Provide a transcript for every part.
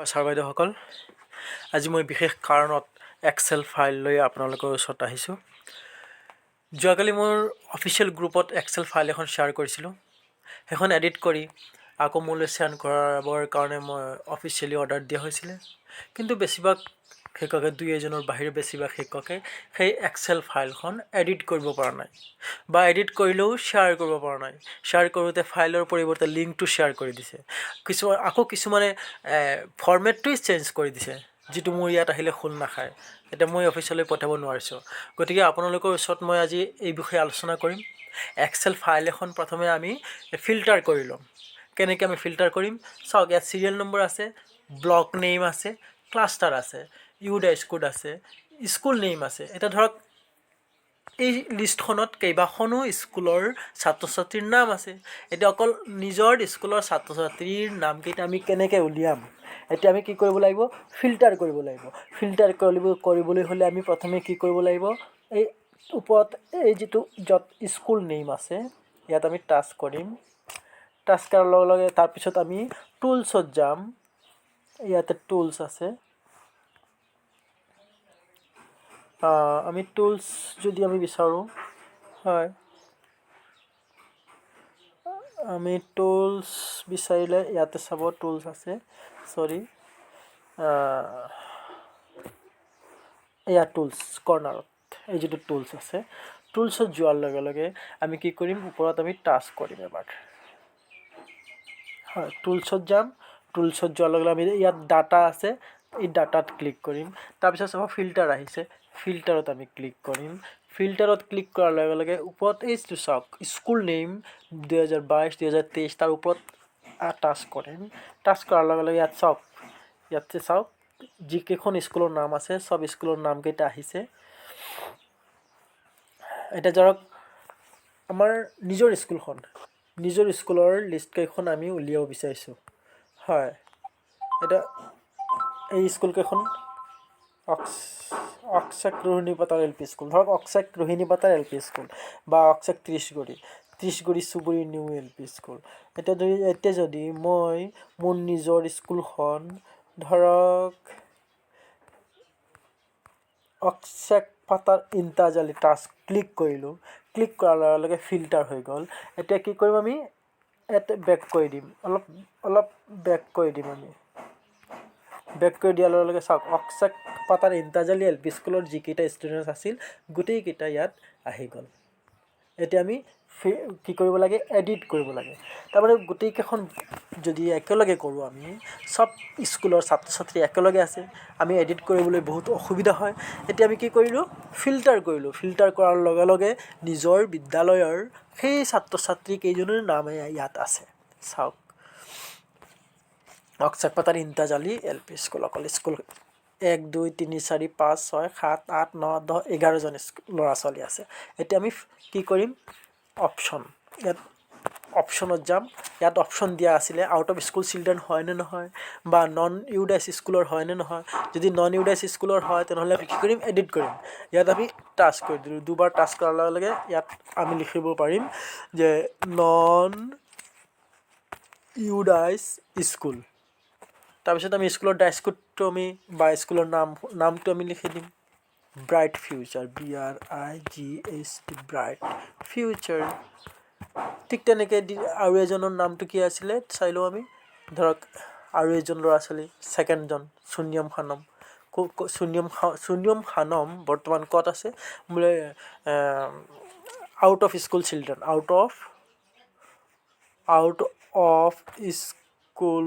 Sir বাইদেউসকল, আজি মই বিশেষ কাৰণত এক্সেল ফাইল লৈ আপোনালোকৰ ওচৰত আহিছোঁ। যোৱাকালি মোৰ অফিচিয়েল গ্ৰুপত এক্সেল ফাইল এখন শ্বেয়াৰ কৰিছিলোঁ। সেইখন এডিট কৰি আকৌ মোলৈ চেণ্ড কৰাবৰ কাৰণে মই অফিচিয়েলি অৰ্ডাৰ দিয়া হৈছিলে। কিন্তু বেছিভাগ শিক্ষকে, দুই এজনৰ বাহিৰে বেছিভাগ শিক্ষকে সেই এক্সেল ফাইলখন এডিট কৰিব পৰা নাই, বা এডিট কৰিলেও শ্বেয়াৰ কৰিব পৰা নাই। শ্বেয়াৰ কৰোঁতে ফাইলৰ পৰিৱৰ্তে লিংকটো শ্বেয়াৰ কৰি দিছে। কিছুমানে ফৰ্মেটটোৱেই চেঞ্জ কৰি দিছে, যিটো মোৰ ইয়াত আহিলে খোল নাখায়। এতিয়া মই অফিচলৈ পঠাব নোৱাৰিছোঁ। গতিকে আপোনালোকৰ ওচৰত মই আজি এই বিষয়ে আলোচনা কৰিম। এক্সেল ফাইল এখন প্ৰথমে আমি ফিল্টাৰ কৰি ল'ম। কেনেকৈ আমি ফিল্টাৰ কৰিম চাওক। ইয়াত চিৰিয়েল নম্বৰ আছে, ব্লক নেইম আছে, ক্লাষ্টাৰ আছে, ইউডাইচ কোড আছে, স্কুল নেইম আছে। এতিয়া ধৰক এই লিষ্টখনত কেইবাখনো স্কুলৰ ছাত্ৰ ছাত্ৰীৰ নাম আছে। এতিয়া অকল নিজৰ স্কুলৰ ছাত্ৰ ছাত্ৰীৰ নামকেইটা আমি কেনেকৈ উলিয়াম? এতিয়া আমি কি কৰিব লাগিব? ফিল্টাৰ কৰিব লাগিব। ফিল্টাৰ কৰিবলৈ হ'লে আমি প্ৰথমে কি কৰিব লাগিব? এই ওপৰত এই যিটো য'ত স্কুল নেইম আছে, ইয়াত আমি টাচ কৰিম। টাচ কৰাৰ লগে লগে তাৰপিছত আমি টুলছত যাম। ইয়াতে টুলছ আছে। আমি টুলছ যদি আমি বিচাৰোঁ, হয়, আমি টুলছ বিচাৰিলে ইয়াতে চাব, টুলছ আছে। চৰি, ইয়াত টুলছ কৰ্নাৰত এই যিটো টুলছ আছে, টুলছত যোৱাৰ লগে লগে আমি কি কৰিম? ওপৰত আমি টাচ কৰিম এবাৰ। হয়, টুলছত যাম। টুলছত যোৱাৰ লগে লগে আমি ইয়াত ডাটা আছে, এই ডাটাত ক্লিক কৰিম। তাৰপিছত চাব ফিল্টাৰ আহিছে, ফিল্টাৰত আমি ক্লিক কৰিম। ফিল্টাৰত ক্লিক কৰাৰ লগে লগে ওপৰত এইটো চাওক, স্কুল নেইম 2022, 2023, তাৰ ওপৰত টাচ কৰিম। টাচ কৰাৰ লগে লগে ইয়াত চাওক, ইয়াতে চাওক যিকেইখন স্কুলৰ নাম আছে, চব স্কুলৰ নামকেইটা আহিছে। এতিয়া ধৰক আমাৰ নিজৰ স্কুলৰ লিষ্টকেইখন আমি উলিয়াব বিচাৰিছোঁ। হয়, এতিয়া এই স্কুলকেইখন অক্সেক ৰোহিণীপাটৰ এল পি স্কুল, ধৰক অক্সেক ৰোহিণীপাটৰ এল পি স্কুল, বা অক্সেক ত্ৰিশগুৰি চুবুৰী নিউ এল পি স্কুল। এতিয়া যদি মই মোৰ নিজৰ স্কুলখন ধৰক অক্সেক পাটাৰ ইণ্টাজালি টাচ ক্লিক কৰিলোঁ। ক্লিক কৰাৰ লগে লগে ফিল্টাৰ হৈ গ'ল। এতিয়া কি কৰিম? আমি ইয়াতে বেক কৰি দিম, অলপ বেক কৰি দিম। আমি বেক কৰি দিয়াৰ লগে লগে চাওক, অক্সেক পাটাৰ ইণ্টাজালি এল পি স্কুলৰ যিকেইটা ষ্টুডেণ্ট আছিল গোটেইকেইটা ইয়াত আহি গ'ল। এতিয়া আমি কি কৰিব লাগে? এডিট কৰিব লাগে। তাৰমানে গোটেইকেইখন যদি একেলগে কৰোঁ, আমি চব স্কুলৰ ছাত্ৰ ছাত্ৰী একেলগে আছে, আমি এডিট কৰিবলৈ বহুত অসুবিধা হয়। এতিয়া আমি কি কৰিলোঁ? ফিল্টাৰ কৰিলোঁ। ফিল্টাৰ কৰাৰ লগে লগে নিজৰ বিদ্যালয়ৰ সেই ছাত্ৰ ছাত্ৰী কেইজনৰ নামে ইয়াত আছে। চাওক, অক্সেক পাটাৰ ইণ্টাজালি এল পি স্কুল, অকল স্কুল 1, 2, 3, 4, 5, 6, 7, 8, 9, 10, 11জন ল'ৰা ছোৱালী আছে। এতিয়া আমি কি কৰিম? অপশ্যন, ইয়াত অপশ্যনত যাম। ইয়াত অপশ্যন দিয়া আছিলে আউট অফ স্কুল চিলড্ৰেন হয় নে নহয়, বা নন ইউডাইচ স্কুলৰ হয় নে নহয়। যদি নন ইউডাইচ স্কুলৰ হয়, তেনেহ'লে আমি কি কৰিম? এডিট কৰিম। ইয়াত আমি টাচ কৰি দিলোঁ। দুবাৰ টাচ কৰাৰ লগে লগে ইয়াত আমি লিখিব পাৰিম যে নন ইউডাইচ স্কুল। তাৰপিছত আমি স্কুলৰ ডাইচ কোডটো বা স্কুলৰ নামটো আমি লিখি দিম, bright future, BRIGHT, bright future. ঠিক তেনেকৈ আৰু এজনৰ নামটো কি আছিলে চাই লওঁ আমি। ধৰক আৰু এজন ল'ৰা ছোৱালী, ছেকেণ্ডজন সুনিয়ম খানম। সুনিয়ম খানম বৰ্তমান ক'ত আছে? বোলে out of school children, out of school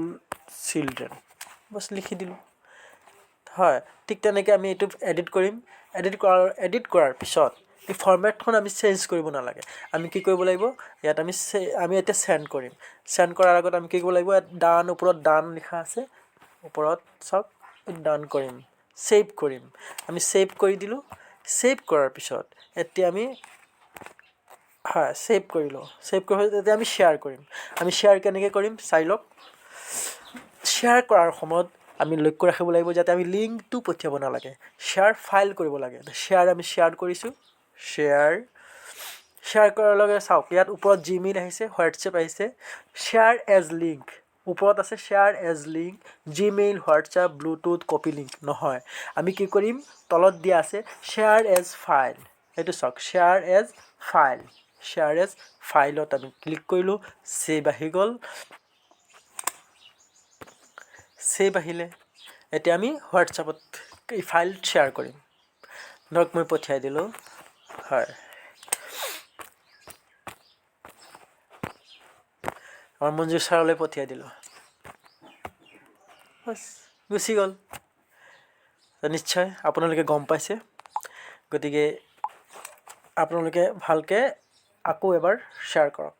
children, বছ লিখি দিলোঁ। হয়, ঠিক তেনেকৈ আমি এইটো এডিট কৰিম। এডিট কৰাৰ পিছত এই ফৰ্মেটখন আমি চেঞ্জ কৰিব নালাগে। আমি কি কৰিব লাগিব? ইয়াত আমি এতিয়া চেণ্ড কৰিম। চেণ্ড কৰাৰ আগত আমি কি কৰিব লাগিব? ইয়াত ওপৰত ডান লিখা আছে, ওপৰত চাওক, ডান কৰিম, ছেভ কৰিম। আমি ছেভ কৰি দিলোঁ। ছেভ কৰাৰ পিছত এতিয়া আমি ছেভ কৰিলোঁ। ছেভ কৰাৰ পিছত এতিয়া আমি শ্বেয়াৰ কৰিম। আমি শ্বেয়াৰ কেনেকৈ কৰিম চাই লওক। শ্বেয়াৰ কৰাৰ সময়ত আমি লক্ষ্য ৰাখিব লাগিব যাতে আমি লিংকটো পঠিয়াব নালাগে, শ্বেয়াৰ ফাইল কৰিব লাগে। আমি শ্বেয়াৰ কৰিছোঁ। শ্বেয়াৰ কৰাৰ লগে চাওক, ইয়াত ওপৰত জিমেইল আহিছে, হোৱাটছএপ আহিছে, শ্বেয়াৰ এজ লিংক। ওপৰত আছে share as link, Gmail, WhatsApp, Bluetooth, copy link নহয়। আমি কি কৰিম, তলত দিয়া আছে শ্বেয়াৰ এজ ফাইল। এইটো চাওক, share as file. Share as ফাইলত আমি ক্লিক কৰিলোঁ, ছেভ আহি গ'ল। ছেভ আহিলে এতিয়া আমি হোৱাটছআপত এই ফাইল শ্বেয়াৰ কৰিম। ধৰক মই পঠিয়াই দিলোঁ, হয়, আমাৰ মঞ্জু ছাৰলৈ পঠিয়াই দিলোঁ, বছ গুচি গ'ল। নিশ্চয় আপোনালোকে গম পাইছে, গতিকে আপোনালোকে ভালকৈ আকৌ এবাৰ শ্বেয়াৰ কৰক।